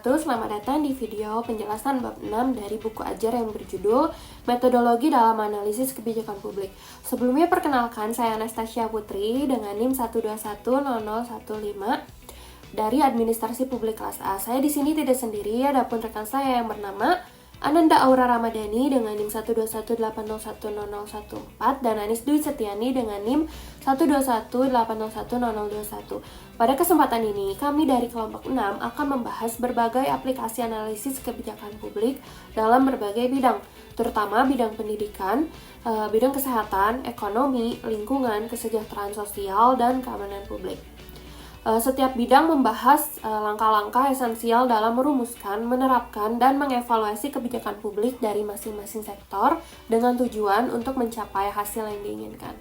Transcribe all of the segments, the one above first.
wabarakatuh. Selamat datang di video penjelasan bab 6 dari buku ajar yang berjudul Metodologi dalam Analisis Kebijakan Publik. Sebelumnya perkenalkan, saya Anastasia Putri dengan NIM 1210015 dari Administrasi Publik kelas A. Saya di sini tidak sendiri, ada pun rekan saya yang bernama Ananda Aura Ramadhani dengan NIM 121801014 dan Anis Dwi Setiani dengan NIM 121801021. Pada kesempatan ini, kami dari kelompok 6 akan membahas berbagai aplikasi analisis kebijakan publik dalam berbagai bidang, terutama bidang pendidikan, bidang kesehatan, ekonomi, lingkungan, kesejahteraan sosial, dan keamanan publik. Setiap bidang membahas langkah-langkah esensial dalam merumuskan, menerapkan, dan mengevaluasi kebijakan publik dari masing-masing sektor dengan tujuan untuk mencapai hasil yang diinginkan.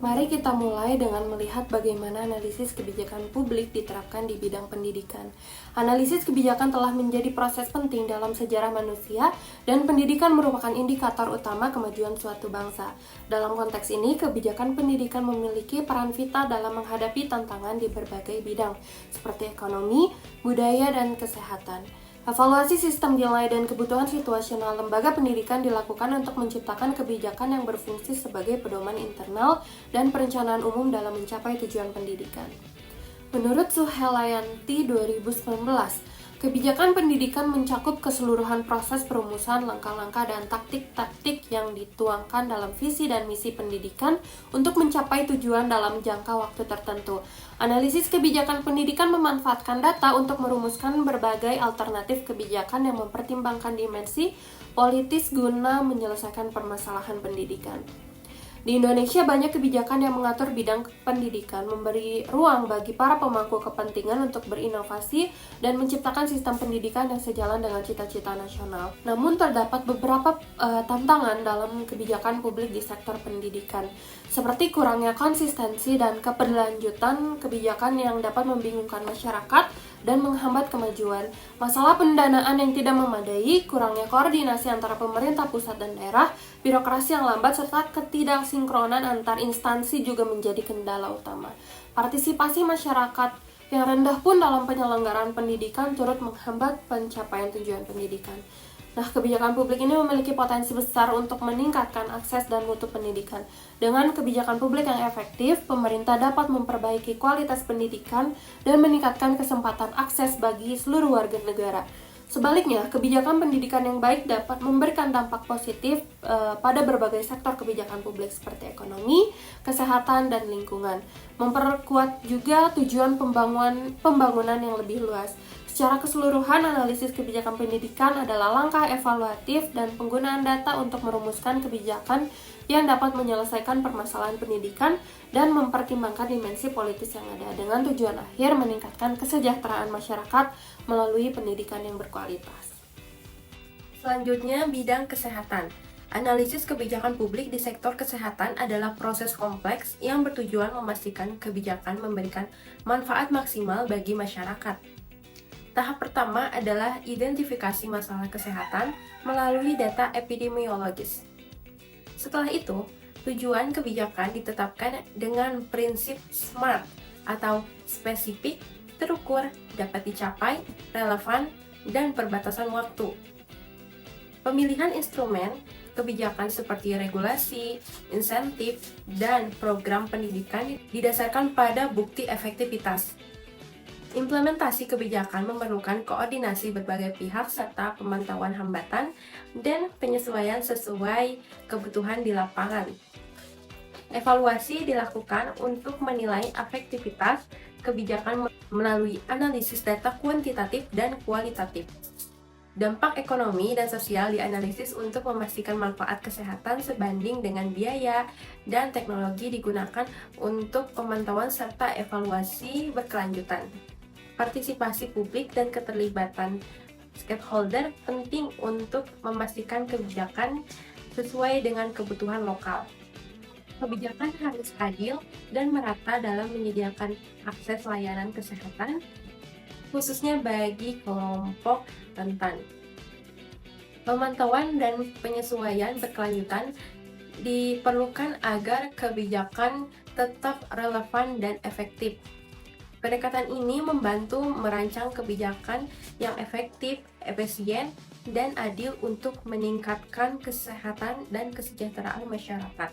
Mari kita mulai dengan melihat bagaimana analisis kebijakan publik diterapkan di bidang pendidikan. Analisis kebijakan telah menjadi proses penting dalam sejarah manusia dan pendidikan merupakan indikator utama kemajuan suatu bangsa. Dalam konteks ini, kebijakan pendidikan memiliki peran vital dalam menghadapi tantangan di berbagai bidang, seperti ekonomi, budaya, dan kesehatan. Evaluasi sistem nilai dan kebutuhan situasional lembaga pendidikan dilakukan untuk menciptakan kebijakan yang berfungsi sebagai pedoman internal dan perencanaan umum dalam mencapai tujuan pendidikan. Menurut Suhelayanti 2019, kebijakan pendidikan mencakup keseluruhan proses perumusan langkah-langkah dan taktik-taktik yang dituangkan dalam visi dan misi pendidikan untuk mencapai tujuan dalam jangka waktu tertentu. Analisis kebijakan pendidikan memanfaatkan data untuk merumuskan berbagai alternatif kebijakan yang mempertimbangkan dimensi politis guna menyelesaikan permasalahan pendidikan. Di Indonesia, banyak kebijakan yang mengatur bidang pendidikan, memberi ruang bagi para pemangku kepentingan untuk berinovasi dan menciptakan sistem pendidikan yang sejalan dengan cita-cita nasional. Namun, terdapat beberapa tantangan dalam kebijakan publik di sektor pendidikan, seperti kurangnya konsistensi dan keberlanjutan kebijakan yang dapat membingungkan masyarakat dan menghambat kemajuan, masalah pendanaan yang tidak memadai, kurangnya koordinasi antara pemerintah pusat dan daerah, birokrasi yang lambat, serta ketidaksinkronan antar instansi juga menjadi kendala utama. Partisipasi masyarakat yang rendah pun dalam penyelenggaraan pendidikan turut menghambat pencapaian tujuan pendidikan. Nah, kebijakan publik ini memiliki potensi besar untuk meningkatkan akses dan mutu pendidikan. Dengan kebijakan publik yang efektif, pemerintah dapat memperbaiki kualitas pendidikan dan meningkatkan kesempatan akses bagi seluruh warga negara. Sebaliknya, kebijakan pendidikan yang baik dapat memberikan dampak positif pada berbagai sektor kebijakan publik seperti ekonomi, kesehatan, dan lingkungan. Memperkuat juga tujuan pembangunan yang lebih luas. Secara keseluruhan, analisis kebijakan pendidikan adalah langkah evaluatif dan penggunaan data untuk merumuskan kebijakan yang dapat menyelesaikan permasalahan pendidikan dan mempertimbangkan dimensi politis yang ada dengan tujuan akhir meningkatkan kesejahteraan masyarakat melalui pendidikan yang berkualitas. Selanjutnya, bidang kesehatan. Analisis kebijakan publik di sektor kesehatan adalah proses kompleks yang bertujuan memastikan kebijakan memberikan manfaat maksimal bagi masyarakat. Tahap pertama adalah identifikasi masalah kesehatan melalui data epidemiologis. Setelah itu, tujuan kebijakan ditetapkan dengan prinsip SMART atau spesifik, terukur, dapat dicapai, relevan, dan perbatasan waktu. Pemilihan instrumen kebijakan seperti regulasi, insentif, dan program pendidikan didasarkan pada bukti efektivitas. Implementasi kebijakan memerlukan koordinasi berbagai pihak serta pemantauan hambatan dan penyesuaian sesuai kebutuhan di lapangan. Evaluasi dilakukan untuk menilai efektivitas kebijakan melalui analisis data kuantitatif dan kualitatif. Dampak ekonomi dan sosial dianalisis untuk memastikan manfaat kesehatan sebanding dengan biaya dan teknologi digunakan untuk pemantauan serta evaluasi berkelanjutan. Partisipasi publik dan keterlibatan stakeholder penting untuk memastikan kebijakan sesuai dengan kebutuhan lokal. Kebijakan harus adil dan merata dalam menyediakan akses layanan kesehatan, khususnya bagi kelompok rentan. Pemantauan dan penyesuaian berkelanjutan diperlukan agar kebijakan tetap relevan dan efektif. Pendekatan ini membantu merancang kebijakan yang efektif, efisien, dan adil untuk meningkatkan kesehatan dan kesejahteraan masyarakat.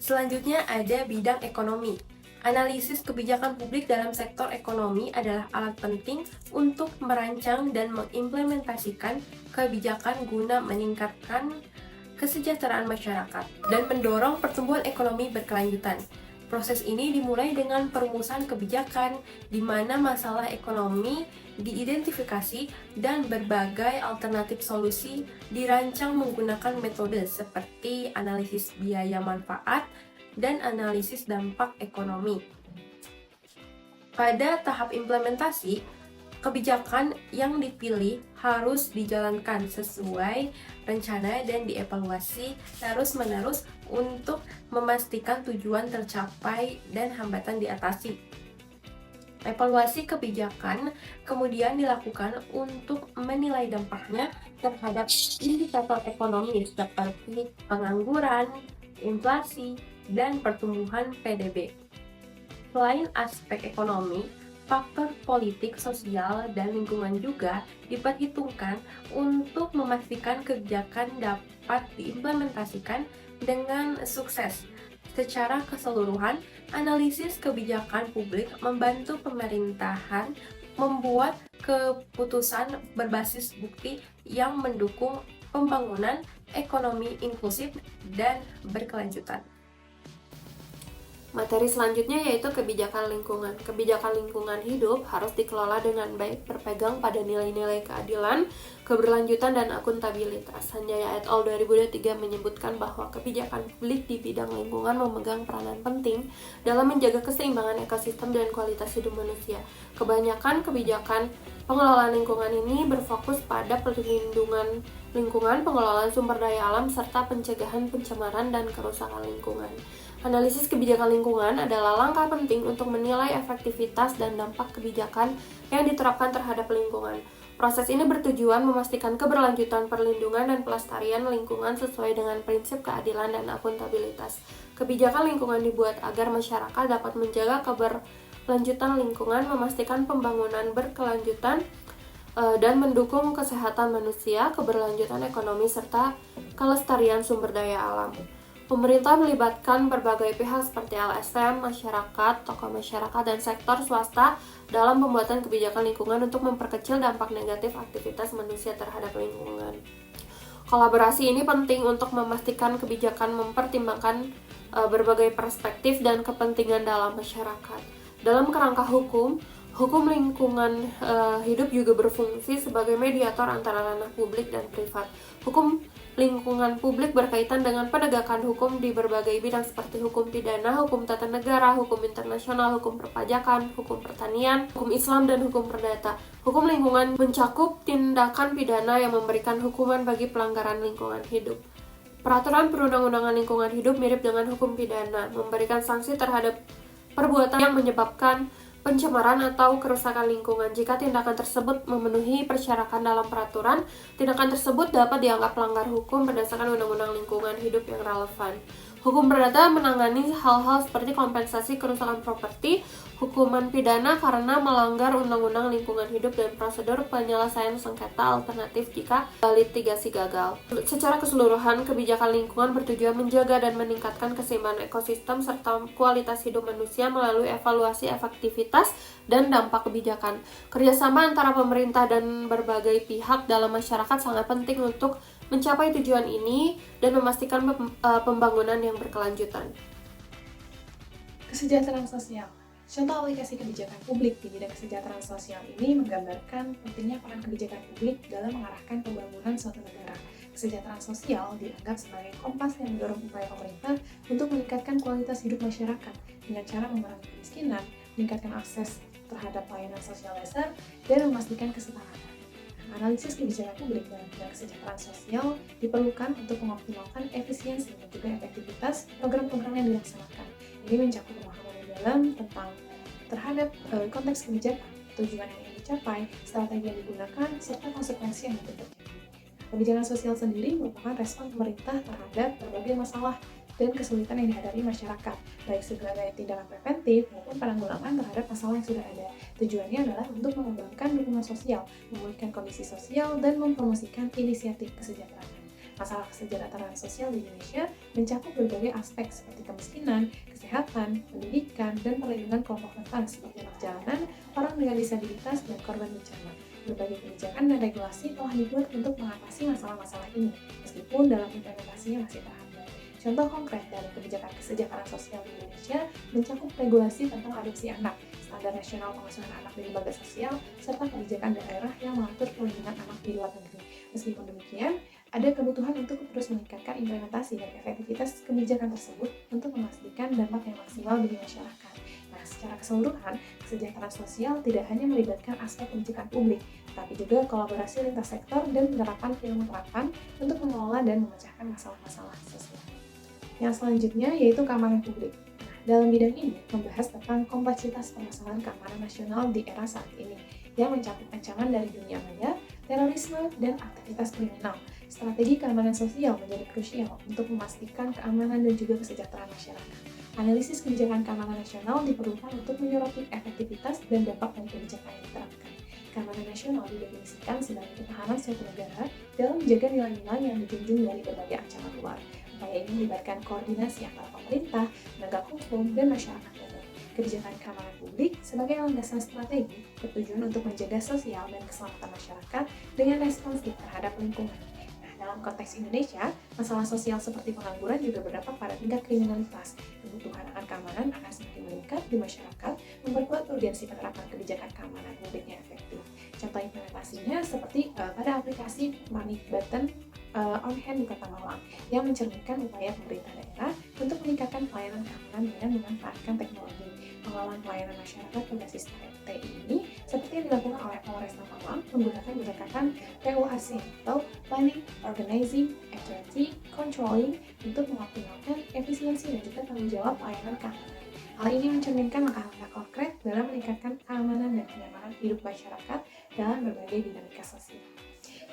Selanjutnya ada bidang ekonomi. Analisis kebijakan publik dalam sektor ekonomi adalah alat penting untuk merancang dan mengimplementasikan kebijakan guna meningkatkan kesejahteraan masyarakat dan mendorong pertumbuhan ekonomi berkelanjutan. Proses ini dimulai dengan perumusan kebijakan, di mana masalah ekonomi diidentifikasi dan berbagai alternatif solusi dirancang menggunakan metode seperti analisis biaya manfaat dan analisis dampak ekonomi. Pada tahap implementasi, kebijakan yang dipilih harus dijalankan sesuai rencana dan dievaluasi terus-menerus untuk memastikan tujuan tercapai dan hambatan diatasi. Evaluasi kebijakan kemudian dilakukan untuk menilai dampaknya terhadap indikator ekonomi seperti pengangguran, inflasi, dan pertumbuhan PDB. Selain aspek ekonomi, faktor politik, sosial, dan lingkungan juga diperhitungkan untuk memastikan kebijakan dapat diimplementasikan dengan sukses. Secara keseluruhan, analisis kebijakan publik membantu pemerintahan membuat keputusan berbasis bukti yang mendukung pembangunan ekonomi inklusif dan berkelanjutan. Materi selanjutnya yaitu kebijakan lingkungan. Kebijakan lingkungan hidup harus dikelola dengan baik, berpegang pada nilai-nilai keadilan, keberlanjutan, dan akuntabilitas. Hanjaya et al. 2023 menyebutkan bahwa kebijakan publik di bidang lingkungan memegang peranan penting dalam menjaga keseimbangan ekosistem dan kualitas hidup manusia. Kebanyakan kebijakan pengelolaan lingkungan ini berfokus pada perlindungan lingkungan, pengelolaan sumber daya alam, serta pencegahan pencemaran dan kerusakan lingkungan. Analisis kebijakan lingkungan adalah langkah penting untuk menilai efektivitas dan dampak kebijakan yang diterapkan terhadap lingkungan. Proses ini bertujuan memastikan keberlanjutan perlindungan dan pelestarian lingkungan sesuai dengan prinsip keadilan dan akuntabilitas. Kebijakan lingkungan dibuat agar masyarakat dapat menjaga keberlanjutan lingkungan, memastikan pembangunan berkelanjutan, dan mendukung kesehatan manusia, keberlanjutan ekonomi, serta kelestarian sumber daya alam. Pemerintah melibatkan berbagai pihak seperti LSM, masyarakat, tokoh masyarakat, dan sektor swasta dalam pembuatan kebijakan lingkungan untuk memperkecil dampak negatif aktivitas manusia terhadap lingkungan. Kolaborasi ini penting untuk memastikan kebijakan mempertimbangkan berbagai perspektif dan kepentingan dalam masyarakat. Dalam kerangka hukum lingkungan hidup juga berfungsi sebagai mediator antara ranah publik dan privat. Hukum lingkungan publik berkaitan dengan penegakan hukum di berbagai bidang seperti hukum pidana, hukum tata negara, hukum internasional, hukum perpajakan, hukum pertanian, hukum Islam, dan hukum perdata. Hukum lingkungan mencakup tindakan pidana yang memberikan hukuman bagi pelanggaran lingkungan hidup. Peraturan perundang-undangan lingkungan hidup mirip dengan hukum pidana, memberikan sanksi terhadap perbuatan yang menyebabkan pencemaran atau kerusakan lingkungan. Jika tindakan tersebut memenuhi persyaratan dalam peraturan, tindakan tersebut dapat dianggap pelanggar hukum berdasarkan undang-undang lingkungan hidup yang relevan. Hukum perdata menangani hal-hal seperti kompensasi kerusakan properti, hukuman pidana karena melanggar undang-undang lingkungan hidup, dan prosedur penyelesaian sengketa alternatif jika litigasi gagal. Secara keseluruhan, kebijakan lingkungan bertujuan menjaga dan meningkatkan keseimbangan ekosistem serta kualitas hidup manusia melalui evaluasi efektivitas dan dampak kebijakan. Kerjasama antara pemerintah dan berbagai pihak dalam masyarakat sangat penting untuk mencapai tujuan ini dan memastikan pembangunan yang berkelanjutan. Kesejahteraan sosial. Contoh aplikasi kebijakan publik di bidang kesejahteraan sosial ini menggambarkan pentingnya peran kebijakan publik dalam mengarahkan pembangunan suatu negara. Kesejahteraan sosial dianggap sebagai kompas yang mendorong upaya pemerintah untuk meningkatkan kualitas hidup masyarakat dengan cara mengurangi kemiskinan, meningkatkan akses terhadap layanan sosial dasar, dan memastikan kesetaraan. Analisis kebijakan publik dalam bidang kesejahteraan sosial diperlukan untuk mengoptimalkan efisiensi dan juga efektivitas program-program yang dilaksanakan. Ini mencakup pemahaman yang dalam tentang terhadap konteks kebijakan, tujuan yang ingin dicapai, strategi yang digunakan, serta konsekuensi yang mungkin terjadi. Kebijakan sosial sendiri merupakan respon pemerintah terhadap berbagai masalah dan kesulitan yang dihadapi masyarakat, baik sebagai tindakan preventif maupun penanggulangan terhadap masalah yang sudah ada. Tujuannya adalah untuk mengembangkan dukungan sosial, memulihkan kondisi sosial, dan mempromosikan inisiatif kesejahteraan. Masalah kesejahteraan sosial di Indonesia mencakup berbagai aspek seperti kemiskinan, kesehatan, pendidikan, dan perlindungan kelompok rentan seperti anak jalanan, orang dengan disabilitas, dan korban bencana. Berbagai kebijakan dan regulasi telah dibuat untuk mengatasi masalah-masalah ini, meskipun dalam implementasinya masih terhambat. Contoh konkret dari kebijakan kesejahteraan sosial di Indonesia mencakup regulasi tentang adopsi anak, standar nasional pengasuhan anak di lembaga sosial, serta kebijakan daerah yang mengatur perlindungan anak di luar negeri. Meskipun demikian, ada kebutuhan untuk terus meningkatkan implementasi dan efektivitas kebijakan tersebut untuk memastikan dampak yang maksimal bagi masyarakat. Nah, secara keseluruhan, kesejahteraan sosial tidak hanya melibatkan aspek pendidikan publik, tapi juga kolaborasi lintas sektor dan penerapan ilmu terapan untuk mengelola dan memecahkan masalah-masalah sosial. Yang selanjutnya yaitu keamanan publik. Nah, dalam bidang ini membahas tentang kompleksitas permasalahan keamanan nasional di era saat ini, yang mencakup ancaman dari dunia maya, terorisme, dan aktivitas kriminal. Strategi keamanan sosial menjadi krusial untuk memastikan keamanan dan juga kesejahteraan masyarakat. Analisis kebijakan keamanan nasional diperlukan untuk menyoroti efektivitas dan dampak dari kebijakan yang diterapkan. Keamanan nasional didefinisikan sebagai ketahanan suatu negara dalam menjaga nilai-nilai yang dijunjung dari berbagai ancaman luar. Upaya ini melibatkan koordinasi antara pemerintah, penegak hukum, dan masyarakat umum. Kebijakan keamanan publik sebagai landasan strategi bertujuan untuk menjaga sosial dan keselamatan masyarakat dengan responsif terhadap lingkungan. Dalam konteks Indonesia, masalah sosial seperti pengangguran juga berdampak pada tingkat kriminalitas. Kebutuhan akan keamanan akan semakin meningkat di masyarakat, memperkuat urgensi penerapan kebijakan keamanan publik yang efektif. Contoh implementasinya seperti pada aplikasi Money Button on Hand di Kota Malang, yang mencerminkan upaya pemerintah daerah untuk meningkatkan pelayanan keamanan dengan memanfaatkan teknologi. Pengelolaan pelayanan masyarakat berbasis TI ini seperti yang dilakukan oleh Polresta Malang menggunakan pendekatan POAC atau Planning, Organizing, Activity, Controlling untuk mengoptimalkan efisiensi dan juga tanggung jawab pelayanan keamanan. Hal ini mencerminkan langkah-langkah konkret dalam meningkatkan keamanan dan kenyamanan hidup masyarakat dalam berbagai dinamika sosial.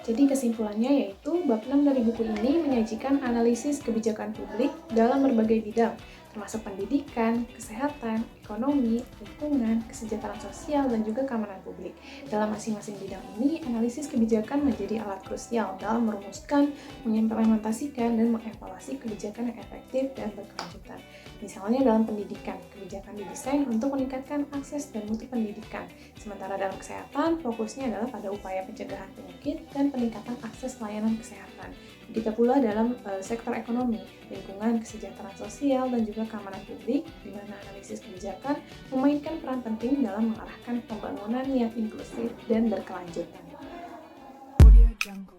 Jadi kesimpulannya yaitu bab 6 dari buku ini menyajikan analisis kebijakan publik dalam berbagai bidang, termasuk pendidikan, kesehatan, ekonomi, lingkungan, kesejahteraan sosial, dan juga keamanan publik. Dalam masing-masing bidang ini, analisis kebijakan menjadi alat krusial dalam merumuskan, mengimplementasikan, dan mengevaluasi kebijakan yang efektif dan berkelanjutan. Misalnya dalam pendidikan, kebijakan didesain untuk meningkatkan akses dan mutu pendidikan. Sementara dalam kesehatan, fokusnya adalah pada upaya pencegahan penyakit dan peningkatan akses layanan kesehatan. Begitu pula dalam sektor ekonomi, lingkungan, kesejahteraan sosial, dan juga keamanan publik, di mana analisis kebijakan memainkan peran penting dalam mengarahkan pembangunan yang inklusif dan berkelanjutan. Audio Jungle.